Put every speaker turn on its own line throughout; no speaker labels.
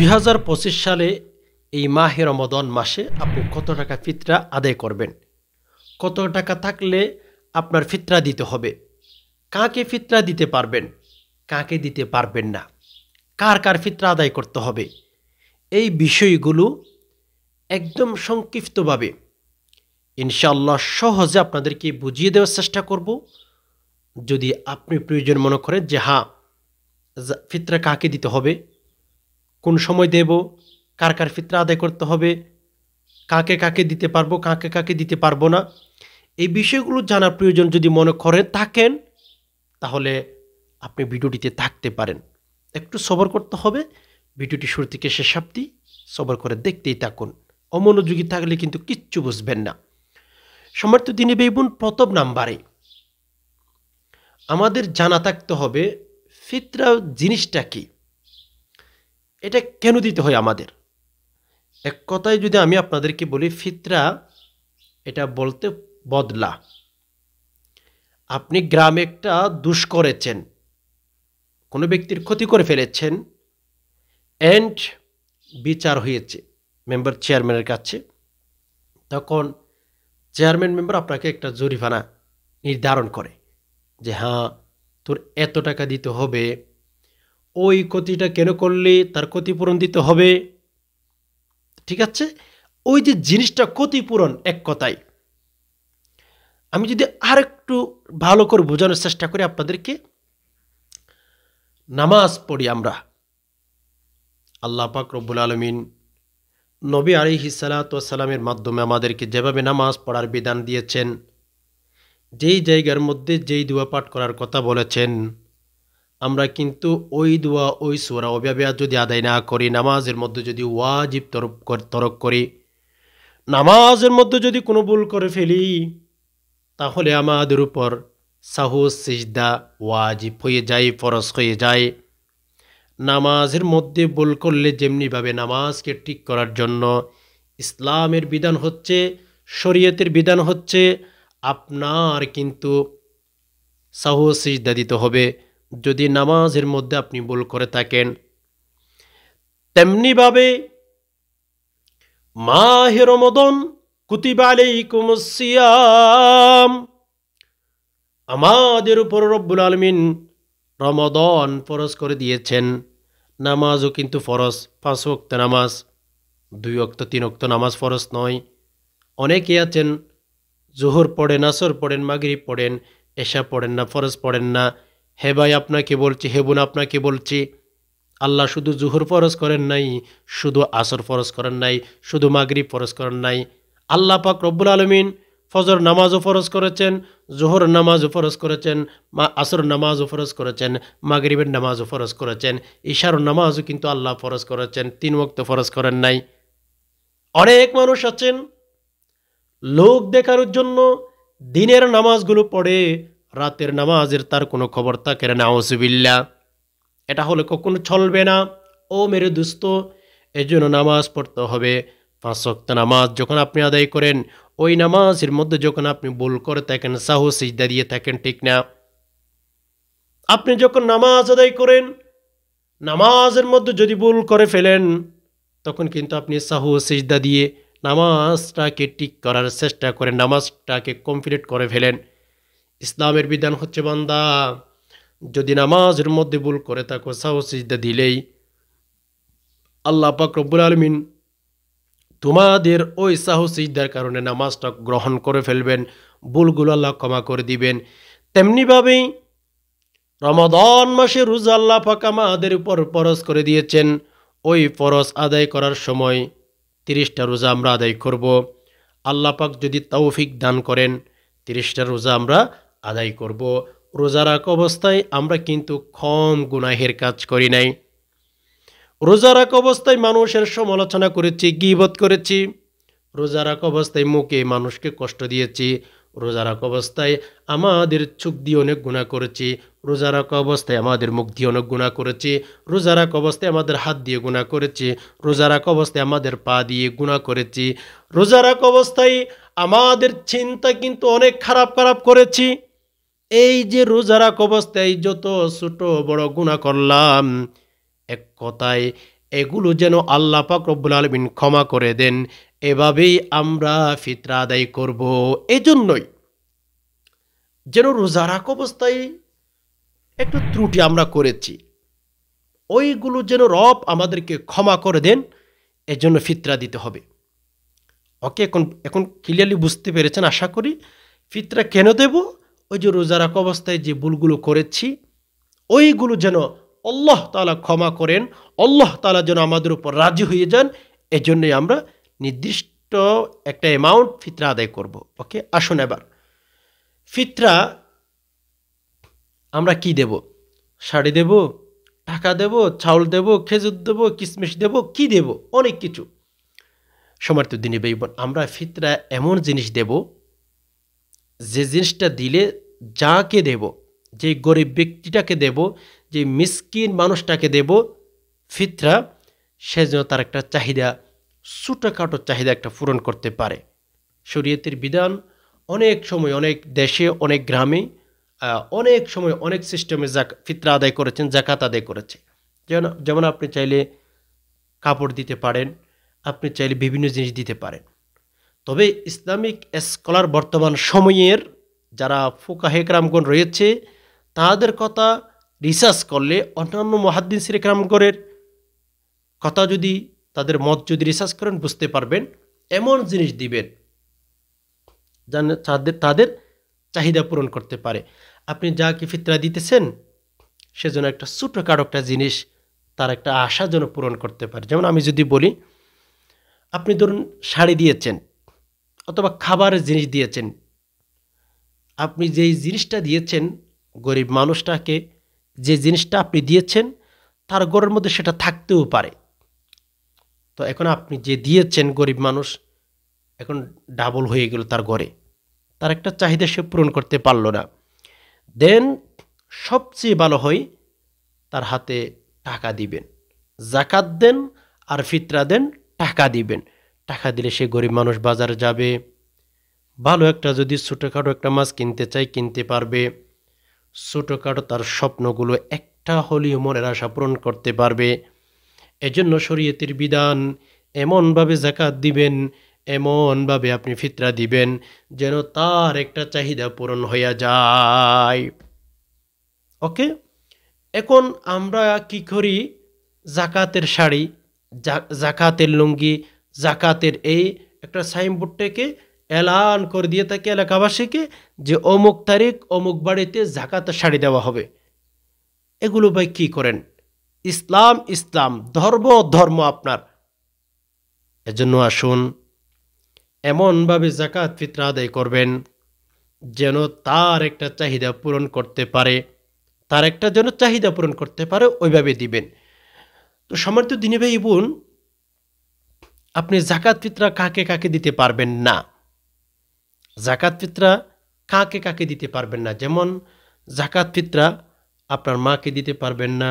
2025 সালে এই মাহে রমাদান মাসে আপনি কত টাকা ফিতরা আদায় করবেন, কত টাকা থাকলে আপনার ফিতরা দিতে হবে, কাকে ফিতরা দিতে পারবেন, কাকে দিতে পারবেন না, কার কার ফিতরা আদায় করতে হবে, এই বিষয়গুলো একদম সংক্ষিপ্তভাবে ইনশাআল্লাহ সহজে আপনাদেরকে বুঝিয়ে দেওয়ার চেষ্টা করব। যদি আপনি প্রয়োজন মনে করেন যে হ্যাঁ, ফিতরা কাকে দিতে হবে, কোন সময় দেব, কার কার ফিতরা আদায় করতে হবে, কাকে কাকে দিতে পারবো, কাকে কাকে দিতে পারবো না, এই বিষয়গুলো জানার প্রয়োজন যদি মনে করেন থাকেন, তাহলে আপনি ভিডিওটিতে থাকতে পারেন। একটু সবর করতে হবে, ভিডিওটি শুরু থেকে শেষ অবধি সবর করে দেখতেই থাকুন। অমনোযোগী থাকলে কিন্তু কিচ্ছু বুঝবেন না। সম্মানিত দিনী ভাই বোন, প্রথম নাম্বারে আমাদের জানা থাকতে হবে ফিতরা জিনিসটা কি, এটা কেন দিতে হয় আমাদের। এক কথায় যদি আমি আপনাদেরকে বলি, ফিতরা এটা বলতে বদলা। আপনি গ্রামে একটা দুষ করেছেন, কোনো ব্যক্তির ক্ষতি করে ফেলেছেন, এন্ড বিচার হয়েছে মেম্বার চেয়ারম্যানের কাছে, তখন চেয়ারম্যান মেম্বার আপনাকে একটা জরিমানা নির্ধারণ করে যে হ্যাঁ, তোর এত টাকা দিতে হবে, ওই ক্ষতিটা কেন করলে তার ক্ষতিপূরণ দিতে হবে। ঠিক আছে, ওই যে জিনিসটা ক্ষতিপূরণ, এক কথায় আমি যদি আরেকটু ভালো করে বোঝানোর চেষ্টা করি আপনাদেরকে, নামাজ পড়ি আমরা, আল্লাহ পাক রব্বুল আলামিন নবী আলাইহিস সালাতু ওয়াস সালামের মাধ্যমে আমাদেরকে যেভাবে নামাজ পড়ার বিধান দিয়েছেন, যেই জায়গার মধ্যে যেই দোয়া পাঠ করার কথা বলেছেন, আমরা কিন্তু ওই দোয়া ওই সূরা ওইভাবে যদি আদায় না করি, নামাজের মধ্যে যদি ওয়াজিব তরক করি, নামাজের মধ্যে যদি কোনো ভুল করে ফেলি, তাহলে আমাদের উপর সাহু সিজদা ওয়াজিব হয়ে যায়, ফরজ হয়ে যায়। নামাজের মধ্যে ভুল করলে যেমনিভাবে নামাজকে ঠিক করার জন্য ইসলামের বিধান হচ্ছে, শরীয়তের বিধান হচ্ছে, আপনার কিন্তু সাহু সিজদা দিতে হবে যদি নামাজের মধ্যে আপনি ভুল করে থাকেন। তেমনিভাবে মাহে রমাদান কুতিবা আলাইকুমুস সিয়াম, আমাদের উপর রব্বুল আলামিন রমাদান ফরজ করে দিয়েছেন। নামাজও কিন্তু ফরজ, 5 ওয়াক্ত নামাজ, 2 ওয়াক্ত 3 ওয়াক্ত নামাজ ফরজ নয়। অনেকে আছেন জোহর পড়েন, আসর পড়েন, মাগরিব পড়েন, এশা পড়েন না, ফরজ পড়েন না। হে ভাই আপনাকে বলছি, হে বোন আপনাকে বলছি, আল্লাহ শুধু জোহর ফরজ করেন নাই, শুধু আসর ফরজ করেন নাই, শুধু মাগরিব ফরজ করেন নাই, আল্লাহ পাক রব্বুল আলামিন ফজর নামাজও ফরজ করেছেন, জোহর নামাজও ফরজ করেছেন, আসর নামাজও ফরজ করেছেন, মাগরিবের নামাজও ফরজ করেছেন, ইশার নামাজও কিন্তু আল্লাহ ফরজ করেছেন, 3 ওয়াক্ত ফরজ করেন নাই। অনেক মানুষ আছেন লোক দেখানোর জন্য দিনের নামাজগুলো পড়ে, রাতের নামাজের তার কোনো খবর থাকে না। নাউজুবিল্লাহ, এটা হলে কখনো চলবে না। ও মেরে দোস্ত, এজন্য নামাজ পড়তে হবে। 5 ওয়াক্ত নামাজ যখন আপনি আদায় করেন, ওই নামাজের মধ্যে যখন আপনি ভুল করে থাকেন, সাহু সিজদা দিয়ে থাকেন, ঠিক না? আপনি যখন নামাজ আদায় করেন, নামাজের মধ্যে যদি ভুল করে ফেলেন, তখন কিন্তু আপনি সাহু সিজদা দিয়ে নামাজটাকে ঠিক করার চেষ্টা করেন, নামাজটাকে কমপ্লিট করে ফেলেন। ইসলামের বিধান হচ্ছে, বান্দা যদি নামাজের মধ্যে ভুল করে থাকো, সাহু সিজদা দিলেই আল্লাহ পাক রব্বুল আলামিন তোমাদের ওই সাহু সিজদার কারণে নামাজটা গ্রহণ করে ফেলবেন, ভুলগুলো আল্লাহ ক্ষমা করে দিবেন। তেমনিভাবেই রমাদান মাসে রোজা আল্লাহ পাক আমাদের উপর ফরজ করে দিয়েছেন। ওই ফরজ আদায় করার সময় 30টা রোজা আমরা আদায় করব। আল্লাহ পাক যদি তৌফিক দান করেন, 30টা রোজা আমরা আদায় করব। রোজা রাখা অবস্থায় আমরা কিন্তু কম গুনাহের কাজ করি নাই। রোজা রাখা অবস্থায় মানুষের সমালোচনা করেছি, গীবত করেছি। রোজা রাখা অবস্থায় মুখে মানুষকে কষ্ট দিয়েছি। রোজা রাখা অবস্থায় আমাদের চোখ দিয়ে অনেক গুনাহ করেছি। রোজা রাখা অবস্থায় আমাদের মুখ দিয়ে অনেক গুনাহ করেছি। রোজা রাখা অবস্থায় আমাদের হাত দিয়ে গুনাহ করেছি। রোজা রাখা অবস্থায় আমাদের পা দিয়ে গুনাহ করেছি। রোজা রাখা অবস্থায় আমাদের চিন্তা কিন্তু অনেক খারাপ খারাপ করেছি। এই যে রোজা রাখা অবস্থায় যত ছোট বড় গুনাহ করলাম, এক কথায় এগুলো যেন আল্লাহ পাক রব্বুল আলামিন ক্ষমা করে দেন, এভাবেই আমরা ফিতরা আদায় করব। এজন্যই যেন রোজা রাখা অবস্থায় একটু ত্রুটি আমরা করেছি, ওইগুলো যেন রব আমাদেরকে ক্ষমা করে দেন, এজন্য ফিতরা দিতে হবে। ওকে, এখন এখন ক্লিয়ারলি বুঝতে পেরেছেন আশা করি। ফিতরা কেন দেব? ওই যে রোজা রাখা অবস্থায় যে ভুলগুলো করেছি, ওইগুলো যেন আল্লাহ তাআলা ক্ষমা করেন, আল্লাহ তাআলা যেন আমাদের উপর রাজি হয়ে যান, এজন্যই আমরা নির্দিষ্ট একটা অ্যামাউন্ট ফিতরা আদায় করব। ওকে, আসুন এবার ফিতরা আমরা কি দেব? শাড়ি দেব, টাকা দেব, চাউল দেব, খেজুর দেব, কিশমিশ দেব, কি দেব? অনেক কিছু। সম্মানিত দিনী ভাই বোন, আমরা ফিতরা এমন জিনিস দেব, যে জিনিসটা দিলে যাকে দেব, যে গরিব ব্যক্তিটাকে দেব, যে মিসকিন মানুষটাকে দেব ফিতরা, সে যেন তার একটা চাহিদা, ছোটোখাটো চাহিদা একটা পূরণ করতে পারে। শরীয়তের বিধান অনেক সময় অনেক দেশে, অনেক গ্রামে, অনেক সময় অনেক সিস্টেমে ফিতরা আদায় করেছেন, জাকাত আদায় করেছে। যেমন আপনি চাইলে কাপড় দিতে পারেন, আপনি চাইলে বিভিন্ন জিনিস দিতে পারেন। তবে ইসলামিক স্কলার বর্তমান সময়ের যারা ফুকাহে কেরামগণ রয়েছে, তাদের কথা রিসার্চ করলে, অন্যান্য মুহাদ্দিস কেরামগণের কথা যদি, তাদের মত যদি রিসার্চ করেন, বুঝতে পারবেন এমন জিনিস দিবেন তাদের চাহিদা পূরণ করতে পারে। আপনি যাকে ফিতরা দিতেছেন, সেজন্য একটা ছোটোখাটো একটা জিনিস তার একটা আশা যেন পূরণ করতে পারে। যেমন আমি যদি বলি, আপনি ধরুন শাড়ি দিয়েছেন অথবা খাবারের জিনিস দিয়েছেন, আপনি যেই জিনিসটা দিয়েছেন গরিব মানুষটাকে, যে জিনিসটা আপনি দিয়েছেন তার ঘরের মধ্যে সেটা থাকতেও পারে। তো এখন আপনি যে দিয়েছেন গরিব মানুষ, এখন ডাবল হয়ে গেল তার ঘরে, তার একটা চাহিদা সে পূরণ করতে পারল না। দেন সবচেয়ে ভালো হয় তার হাতে টাকা দিবেন, জাকাত দেন আর ফিতরা দেন, টাকা দিবেন। টাকা দিলে সে গরিব মানুষ বাজারে যাবে, ভালো একটা যদি ছোটোখাটো একটা মাছ কিনতে চাই কিনতে পারবে, ছোটোখাটো তার স্বপ্নগুলো একটা হলেও মনের আশা পূরণ করতে পারবে। এজন্য শরীয়তের বিধান এমনভাবে জাকাত দিবেন, এমনভাবে আপনি ফিতরা দিবেন যেন তার একটা চাহিদা পূরণ হইয়া যায়। ওকে, এখন আমরা কি করি? জাকাতের শাড়ি, জাকাতের লুঙ্গি, জাকাতের এই একটা সাইনবোর্ডটাকে এলান করে দিয়ে থাকে এলাকাবাসীকে যে অমুক তারিখ অমুক বাড়িতে জাকাতের শাড়ি দেওয়া হবে। এগুলো ভাই কি করেন? ইসলাম ইসলাম, ধর্ম ধর্ম আপনার। এজন্য আসুন এমনভাবে জাকাত ফিতরা আদায় করবেন যেন তার একটা চাহিদা পূরণ করতে পারে, তার একটা যেন চাহিদা পূরণ করতে পারে, ওইভাবে দিবেন। তো সম্মানিত দিনী ভাই বোন, আপনি জাকাত ফিতরা কাকে কাকে দিতে পারবেন না? জাকাত ফিতরা কাকে কাকে দিতে পারবেন না? যেমন জাকাত ফিতরা আপনার মাকে দিতে পারবেন না,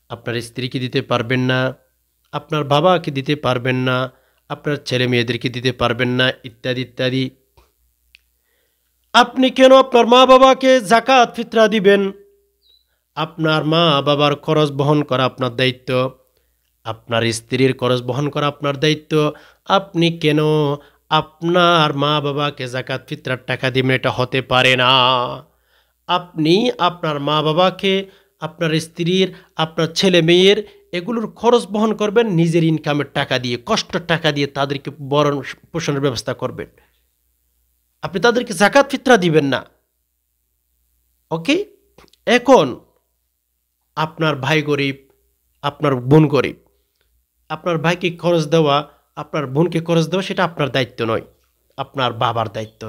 আপনার স্ত্রীকে দিতে পারবেন না, আপনার বাবাকে দিতে পারবেন না, আপনার ছেলে মেয়েদেরকে দিতে পারবেন না, ইত্যাদি ইত্যাদি। আপনি কেন আপনার মা বাবাকে জাকাত ফিতরা দিবেন? আপনার মা বাবার খরচ বহন করা আপনার দায়িত্ব, আপনার স্ত্রীর খরচ বহন করা আপনার দায়িত্ব। আপনি কেন আপনার মা বাবাকে জাকাত ফিতরার টাকা দিবেন? এটা হতে পারে না। আপনি আপনার মা বাবাকে, আপনার স্ত্রীর, আপনার ছেলে মেয়ের এগুলোর খরচ বহন করবেন নিজের ইনকামের টাকা দিয়ে, কষ্টের টাকা দিয়ে তাদেরকে বরণ পোষণের ব্যবস্থা করবেন। আপনি তাদেরকে জাকাত ফিতরা দিবেন না। ওকে, এখন আপনার ভাই গরিব, আপনার বোন গরিব, আপনার ভাইকে খরচ দেওয়া, আপনার বোনকে খরচ দেওয়া সেটা আপনার দায়িত্ব নয়, আপনার বাবার দায়িত্ব।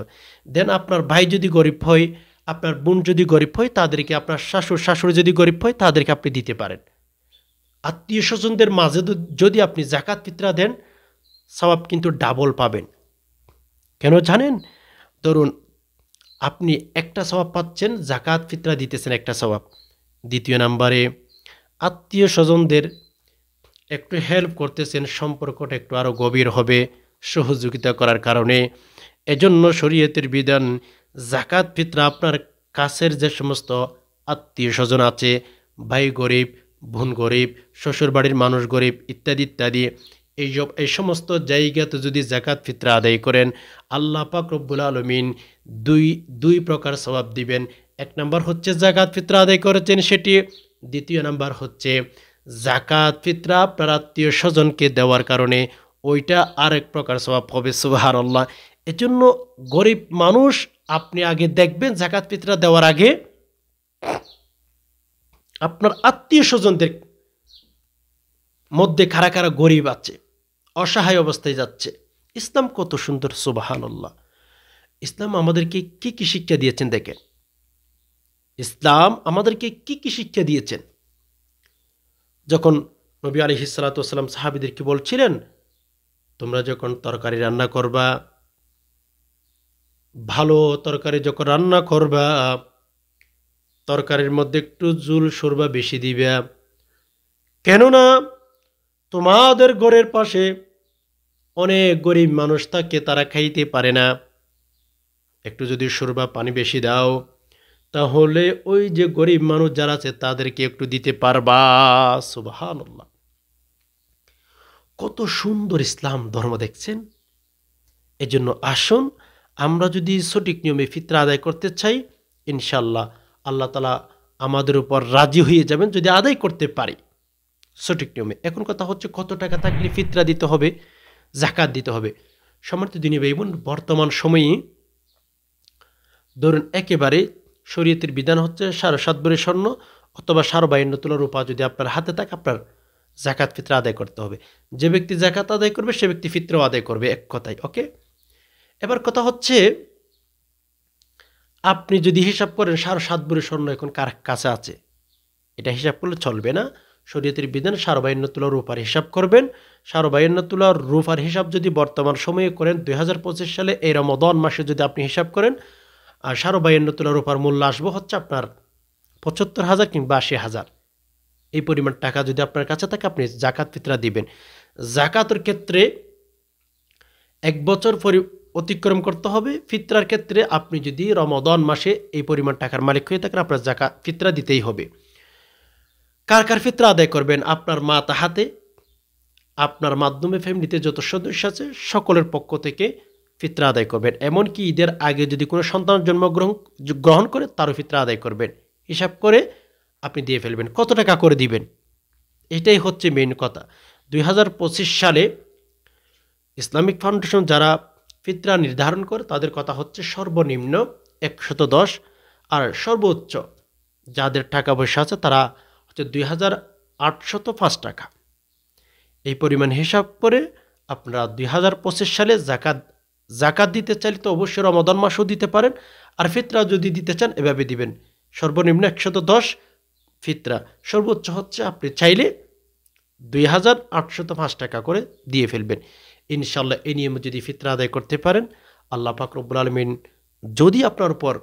দেন আপনার ভাই যদি গরিব হয়, আপনার বোন যদি গরিব হয়, তাদেরকে, আপনার শাশুড়ি যদি গরিব হয়, তাদেরকে আপনি দিতে পারেন। আত্মীয় স্বজনদের মাঝে যদি আপনি জাকাত ফিতরা দেন, সওয়াব কিন্তু ডাবল পাবেন। কেন জানেন? ধরুন আপনি একটা সওয়াব পাচ্ছেন, জাকাত ফিতরা দিতেছেন একটা সওয়াব। দ্বিতীয় নাম্বারে আত্মীয় স্বজনদের একটু হেল্প করতেছেন, সম্পর্কটা একটু আরও গভীর হবে সহযোগিতা করার কারণে। এজন্য শরীয়তের বিধান জাকাত ফিতরা আপনার কাছের যে সমস্ত আত্মীয় স্বজন আছে, ভাই গরিব, বোন গরিব, শ্বশুরবাড়ির মানুষ গরিব, ইত্যাদি ইত্যাদি। এই সমস্ত জায়গাতে যদি জাকাত ফিতরা আদায় করেন, আল্লাহ পাক রব্বুল আলামিন দুই প্রকার সওয়াব দিবেন। এক নাম্বার হচ্ছে জাকাত ফিতরা আদায় করেছেন সেটি, দ্বিতীয় নাম্বার হচ্ছে জাকাত ফিতরা আপনার আত্মীয় স্বজনকে দেওয়ার কারণে ওইটা আরেক প্রকার সওয়াব হবে। সুবহানাল্লাহ। এজন্য গরিব মানুষ আপনি আগে দেখবেন জাকাত ফিতরা দেওয়ার আগে আপনার আত্মীয় স্বজনদের মধ্যে কারা কারা গরিব আছে, অসহায় অবস্থায় যাচ্ছে। ইসলাম কত সুন্দর, সুবহানাল্লাহ। ইসলাম আমাদেরকে কি কি শিক্ষা দিয়েছেন দেখেন। ইসলাম আমাদেরকে কি কি শিক্ষা দিয়েছেন। যখন নবী আলাইহিস সালাতু ওয়াস সালাম সাহাবীদেরকে বলছিলেন, তোমরা যখন তরকারি রান্না করবা, ভালো তরকারি যখন রান্না করবা, তরকারির মধ্যে একটু জুল সরবা বেশি দিবা, কেননা তোমাদের ঘরের পাশে অনেক গরিব মানুষ থাকে, তারা খাইতে পারে না। একটু যদি সরবা পানি বেশি দাও, তাহলে ওই যে গরিব মানুষ যারা আছে তাদেরকে একটু দিতে পারবা। সুবহানাল্লাহ। কত সুন্দর ইসলাম ধর্ম দেখছেন। এজন্য আসুন আমরা যদি সঠিক নিয়মে ফিতরা আদায় করতে চাই, ইনশাল্লাহ আল্লাহ তাআলা আমাদের উপর রাজি হয়ে যাবেন যদি আদায় করতে পারি সঠিক নিয়মে। এখন কথা হচ্ছে কত টাকা থাকলে ফিতরা দিতে হবে, জাকাত দিতে হবে। সম্মানিত দিনী ভাই বোন, বর্তমান সময়ে ধরুন একেবারে শরীয়তের বিধান হচ্ছে 7.5 ভরি স্বর্ণ অথবা 52 তোলা রূপা যদি আপনার হাতে থাকে, আপনার জাকাত ফিতরা আদায় করতে হবে। যে ব্যক্তি জাকাত আদায় করবে সে ব্যক্তি ফিতরাও আদায় করবে, এক কথায়। ওকে, এবার কথা হচ্ছে আপনি যদি হিসাব করেন 7.5 ভরি স্বর্ণ এখন কার কাছে আছে, এটা হিসাব করলে চলবে না। শরীয়তের বিধান 52 তোলা রূপার হিসাব করবেন। 52 তোলা রূপার হিসাব যদি বর্তমান সময়ে করেন 2025 সালে এই রমাদান মাসে যদি আপনি হিসাব করেন, আর 52 তোলা রূপার মূল্য আসবে হচ্ছে আপনার 75,000 কিংবা 80,000। এই পরিমাণ টাকা যদি আপনার কাছে থাকে, আপনি জাকাত ফিতরা দিবেন। জাকাতের ক্ষেত্রে 1 বছর অতিক্রম করতে হবে। ফিতরার ক্ষেত্রে আপনি যদি রমাদান মাসে এই পরিমাণ টাকার মালিক হয়ে থাকেন, আপনার জাকাত ফিতরা দিতেই হবে। কার কার ফিতরা আদায় করবেন? আপনার মা তাহাতে, আপনার মাধ্যমে ফ্যামিলিতে যত সদস্য আছে সকলের পক্ষ থেকে ফিতরা আদায় করবেন। এমনকি ঈদের আগে যদি কোনো সন্তান জন্মগ্রহণ করে তারও ফিতরা আদায় করবেন। হিসাব করে আপনি দিয়ে ফেলবেন। কত টাকা করে দিবেন, এটাই হচ্ছে মেইন কথা। 2025 সালে ইসলামিক ফাউন্ডেশন যারা ফিতরা নির্ধারণ করে তাদের কথা হচ্ছে সর্বনিম্ন 110, আর সর্বোচ্চ যাদের টাকা পয়সা আছে তারা হচ্ছে 2805 টাকা। এই পরিমাণ হিসাব করে আপনারা 2025 সালে জাকাত দিতে চাইলে তো অবশ্যই রমাদান মাসও দিতে পারেন, আর ফিতরা যদি দিতে চান এভাবে দিবেন। সর্বনিম্ন 110 ফিতরা, সর্বোচ্চ হচ্ছে আপনি চাইলে 2805 টাকা করে দিয়ে ফেলবেন। ইনশাল্লাহ এই নিয়মে যদি ফিতরা আদায় করতে পারেন, আল্লাহ পাক রব্বুল আলামিন যদি আপনার উপর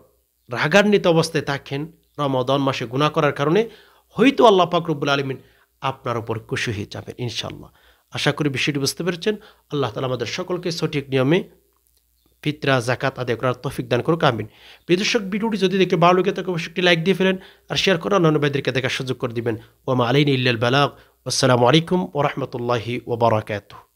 রাগান্বিত অবস্থায় থাকেন রমাদান মাসে গুনাহ করার কারণে, হয়তো আল্লাহ পাক রব্বুল আলামিন আপনার উপর খুশি হয়ে যাবেন ইনশাল্লাহ। আশা করি বিষয়টি বুঝতে পেরেছেন। আল্লাহ তাআলা আমাদের সকলকে সঠিক নিয়মে ফিতরা জাকাত আদায় করার তৌফিক দান করুক, আমিন। প্রিয় দর্শক, ভিডিওটি যদি দেখে ভালো লাগে তাকে অবশ্যই একটি লাইক দিয়ে ফেলেন, আর শেয়ার করে অন্যান্য ভাইদেরকে দেখার সুযোগ করে দিবেন। ওয়া মা আলাইনা ইল্লাল বালাগ। আসসালামু আলাইকুম ওয়া রাহমাতুল্লাহি ওয়া বারাকাতুহু।